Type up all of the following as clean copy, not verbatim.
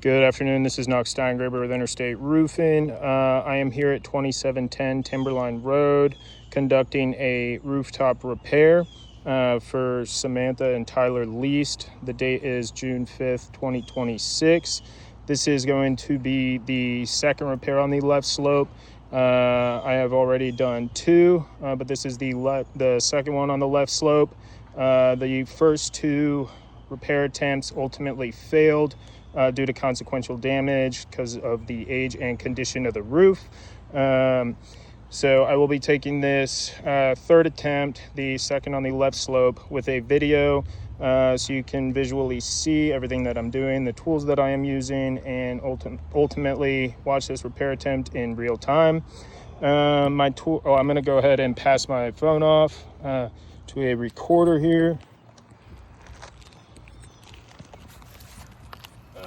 Good afternoon. This is Knox Steingraber with Interstate Roofing. I am here at 2710 Timberline Road conducting a rooftop repair for Samantha and Tyler Leist. The date is June 5th, 2026. This is going to be the second repair on the left slope. I have already done two, but this is the second one on the left slope. The first two repair attempts ultimately failed due to consequential damage because of the age and condition of the roof. So I will be taking this third attempt, the second on the left slope, with a video so you can visually see everything that I'm doing, the tools that I am using, and ultimately watch this repair attempt in real time. I'm going to go ahead and pass my phone off to a recorder here.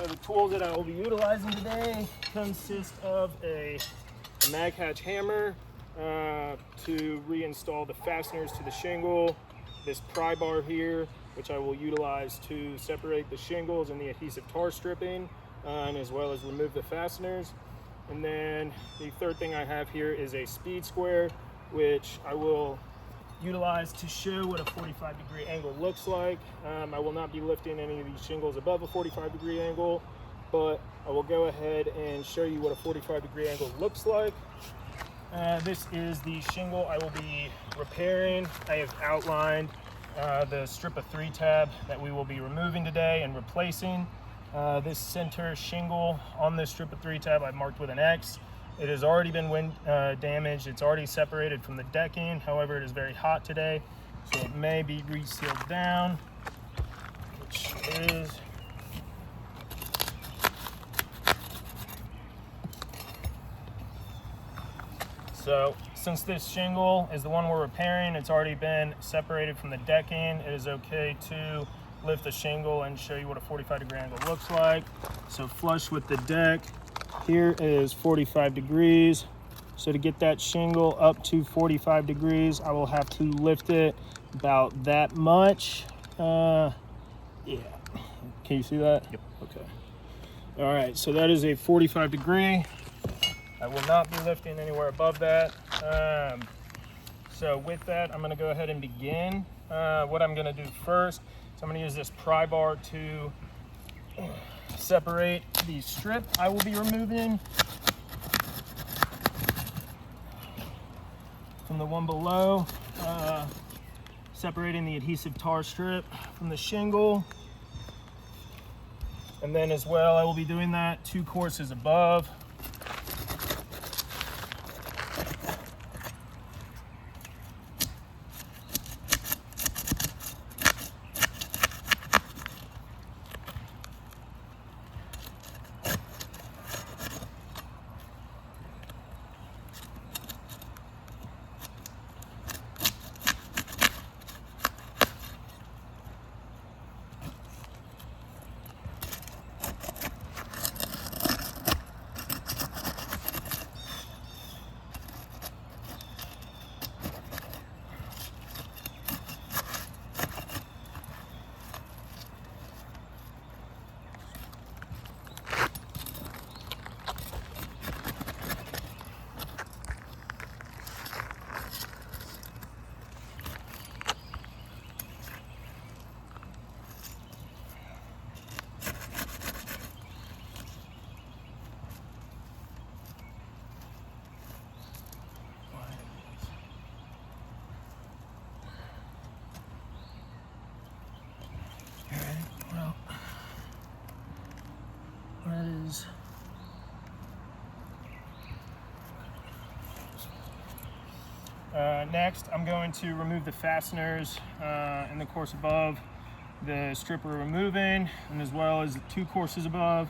The tools that I will be utilizing today consist of a mag hatch hammer to reinstall the fasteners to the shingle, this pry bar here, which I will utilize to separate the shingles and the adhesive tar stripping, and as well as remove the fasteners. And then the third thing I have here is a speed square, which I will utilize to show what a 45-degree angle looks like. I will not be lifting any of these shingles above a 45-degree angle, but I will go ahead and show you what a 45-degree angle looks like. This is the shingle I will be repairing. I have outlined the strip of 3 tab that we will be removing today and replacing. This center shingle on this strip of 3 tab I've marked with an X. It has already been wind damaged. It's already separated from the decking. However, it is very hot today, so it may be resealed down, which is so. Since this shingle is the one we're repairing, it's already been separated from the decking. It is okay to lift the shingle and show you what a 45-degree angle looks like. So flush with the deck, here is 45 degrees. So to get that shingle up to 45 degrees, I will have to lift it about that much. Yeah, can you see that? Yep. Okay. All right, so that is a 45 degree. I will not be lifting anywhere above that. So with that, I'm gonna go ahead and begin. What I'm gonna do first is I'm gonna use this pry bar to separate the strip I will be removing from the one below, separating the adhesive tar strip from the shingle. And then as well, I will be doing that 2 courses above. Next, I'm going to remove the fasteners in the course above the strip we're removing, and as well as the 2 courses above.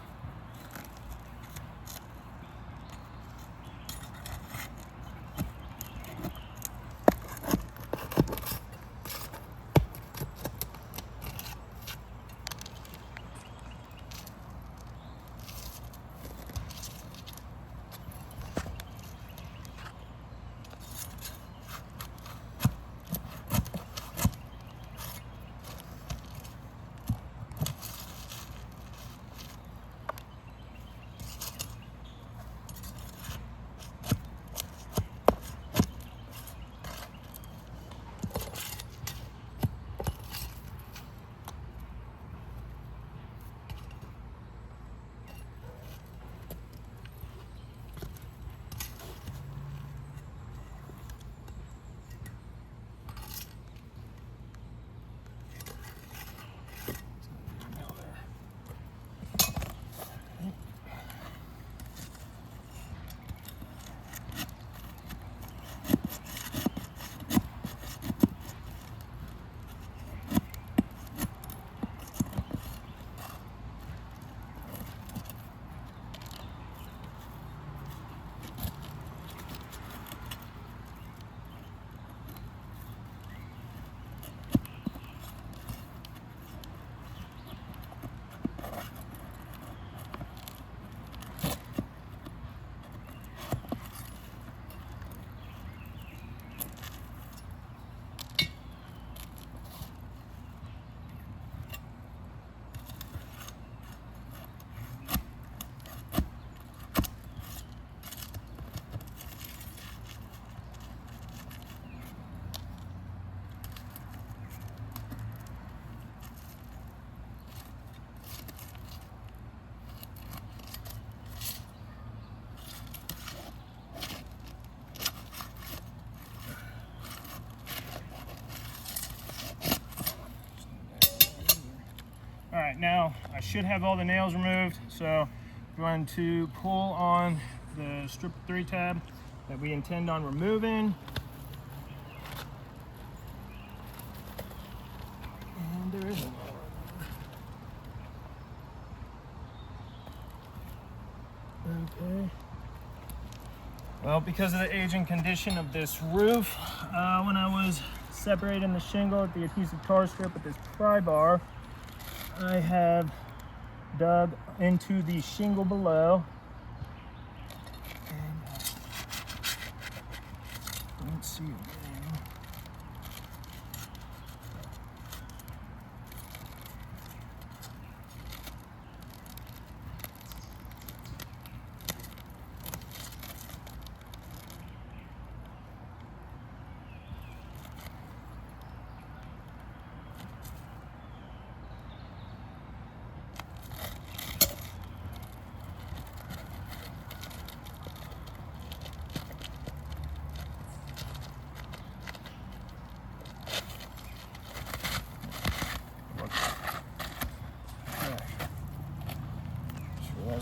I should have all the nails removed, so I'm going to pull on the strip 3 tab that we intend on removing. And there isn't one. Okay. Well, because of the age and condition of this roof, when I was separating the shingle at the adhesive tar strip with this pry bar, I have dug into the shingle below. And don't see it now.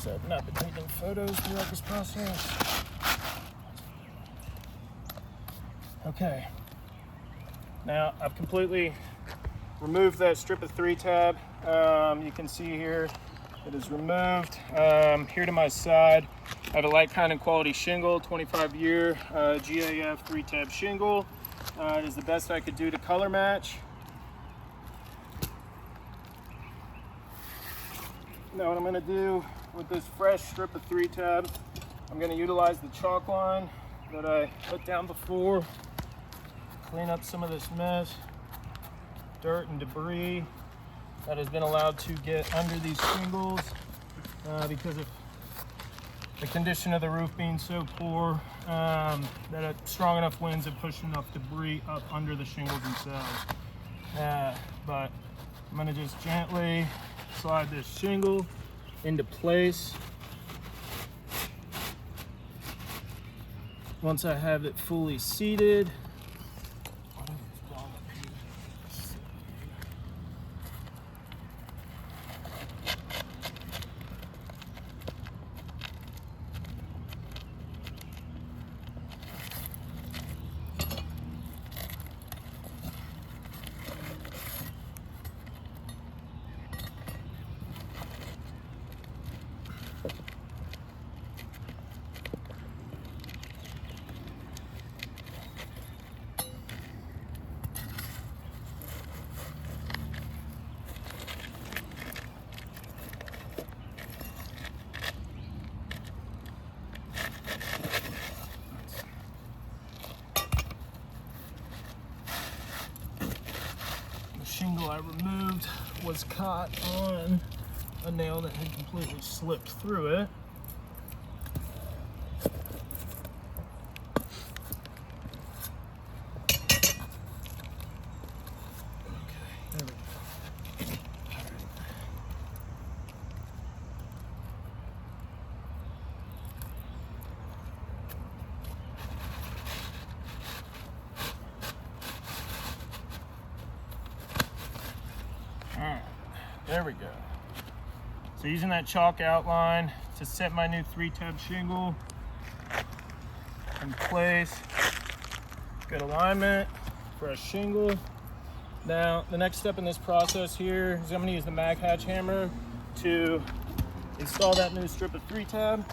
I've not been taking photos throughout this process. Okay. Now I've completely removed that strip of 3 tab. You can see here it is removed. Here to my side, I have a light kind and quality shingle, 25-year GAF 3 tab shingle. It is the best I could do to color match. Now what I'm going to do with this fresh strip of 3 tab, I'm going to utilize the chalk line that I put down before, clean up some of this mess, dirt and debris that has been allowed to get under these shingles because of the condition of the roof being so poor that strong enough winds have pushed enough debris up under the shingles themselves. But I'm going to just gently slide this shingle into place. Once I have it fully seated, shingle I removed was caught on a nail that had completely slipped through it. There we go. So using that chalk outline to set my new 3 tab shingle in place. Good alignment for a shingle. Now the next step in this process here is I'm going to use the mag hatch hammer to install that new strip of 3 tab.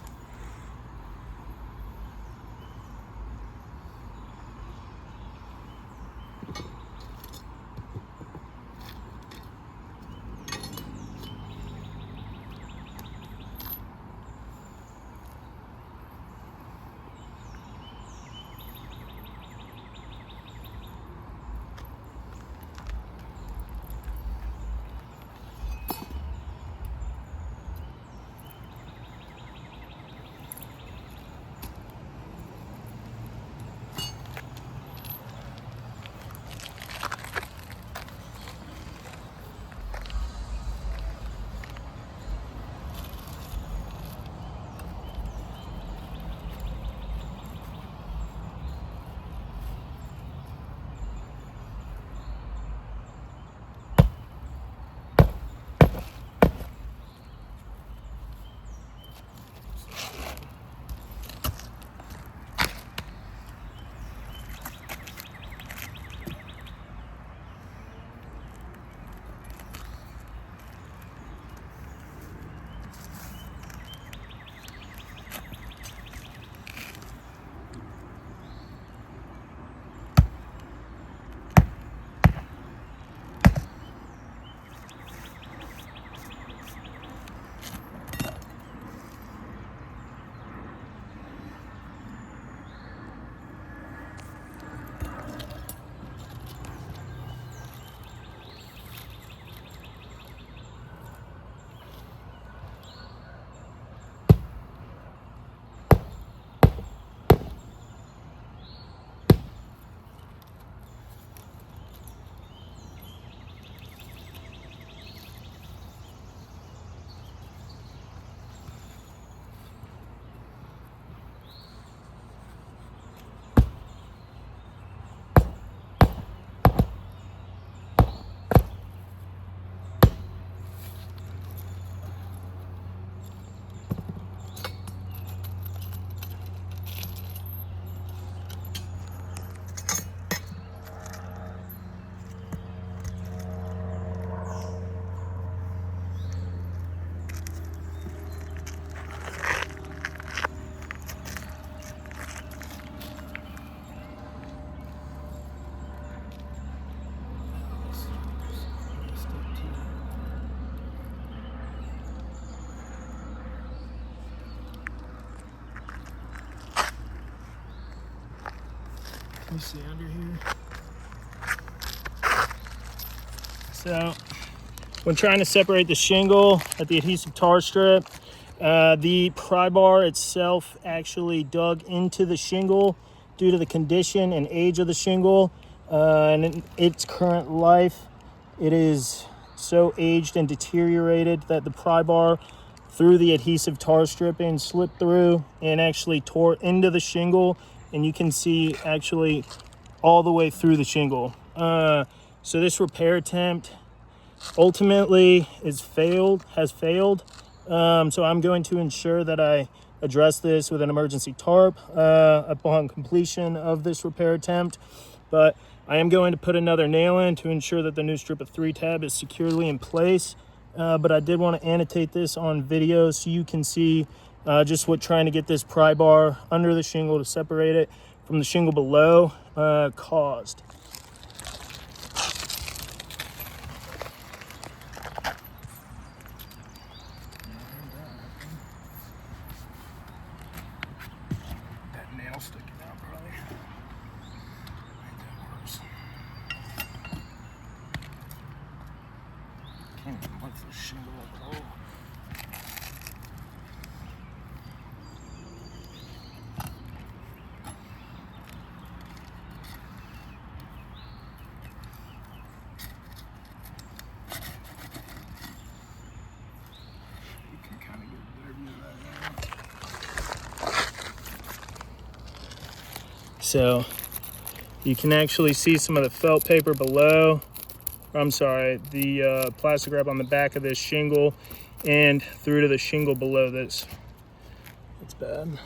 me see under here. So when trying to separate the shingle at the adhesive tar strip, the pry bar itself actually dug into the shingle due to the condition and age of the shingle, and in its current life, it is so aged and deteriorated that the pry bar through the adhesive tar stripping slipped through and actually tore into the shingle, and you can see actually all the way through the shingle. So this repair attempt ultimately has failed. So I'm going to ensure that I address this with an emergency tarp upon completion of this repair attempt. But I am going to put another nail in to ensure that the new strip of 3-tab is securely in place. But I did want to annotate this on video so you can see just what trying to get this pry bar under the shingle to separate it from the shingle below caused. That nail sticking out probably. Make that worse. Can't even lift the shingle up at all. So you can actually see some of the felt paper below. I'm sorry, the plastic wrap on the back of this shingle and through to the shingle below this. It's bad.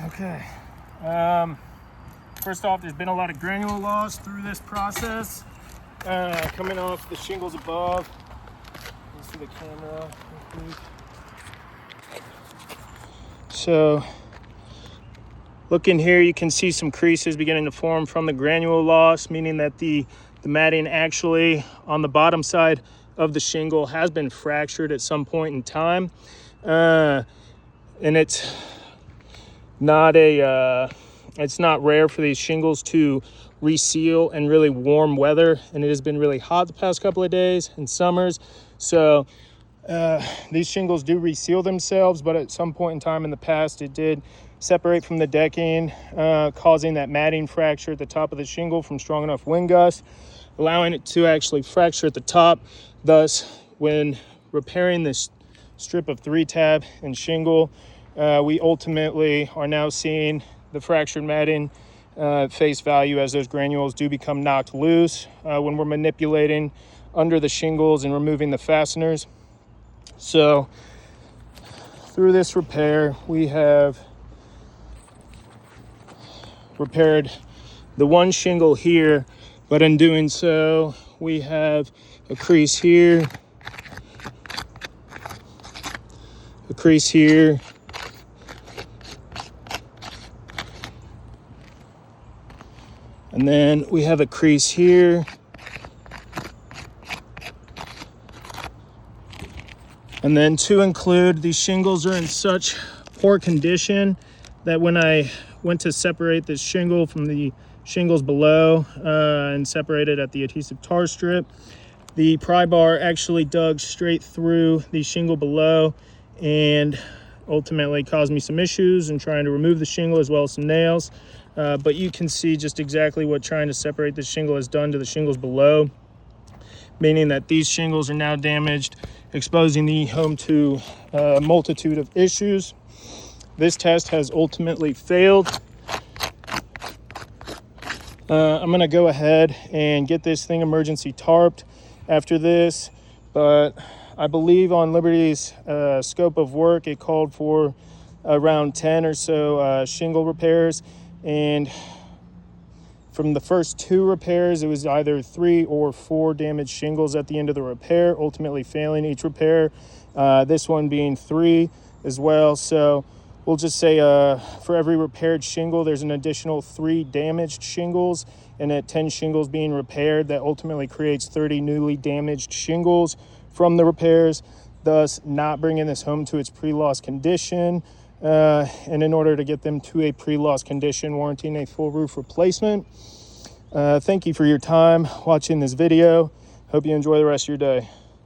Okay. First off, there's been a lot of granule loss through this process. Coming off the shingles above. Let's see the camera. So, looking here, you can see some creases beginning to form from the granule loss, meaning that the matting actually on the bottom side of the shingle has been fractured at some point in time. And it's not rare for these shingles to reseal in really warm weather, and it has been really hot the past couple of days in summers. So these shingles do reseal themselves, but at some point in time in the past, it did separate from the decking, causing that matting fracture at the top of the shingle from strong enough wind gusts, allowing it to actually fracture at the top. Thus, when repairing this strip of 3-tab and shingle, we ultimately are now seeing the fractured matting face value as those granules do become knocked loose when we're manipulating under the shingles and removing the fasteners. So through this repair, we have repaired the one shingle here, but in doing so, we have a crease here a crease here. And then we have a crease here. And then to include, these shingles are in such poor condition that when I went to separate this shingle from the shingles below and separate it at the adhesive tar strip, the pry bar actually dug straight through the shingle below and ultimately caused me some issues in trying to remove the shingle, as well as some nails. But you can see just exactly what trying to separate this shingle has done to the shingles below, meaning that these shingles are now damaged, exposing the home to a multitude of issues. This test has ultimately failed. I'm gonna go ahead and get this thing emergency tarped after this, but I believe on Liberty's scope of work, it called for around 10 or so shingle repairs, and from the first 2 repairs, it was either 3 or 4 damaged shingles at the end of the repair, ultimately failing each repair. This one being 3 as well. So we'll just say for every repaired shingle, there's an additional 3 damaged shingles, and at 10 shingles being repaired, that ultimately creates 30 newly damaged shingles from the repairs, thus not bringing this home to its pre-loss condition. And in order to get them to a pre-loss condition, warranting a full roof replacement. Thank you for your time watching this video. Hope you enjoy the rest of your day.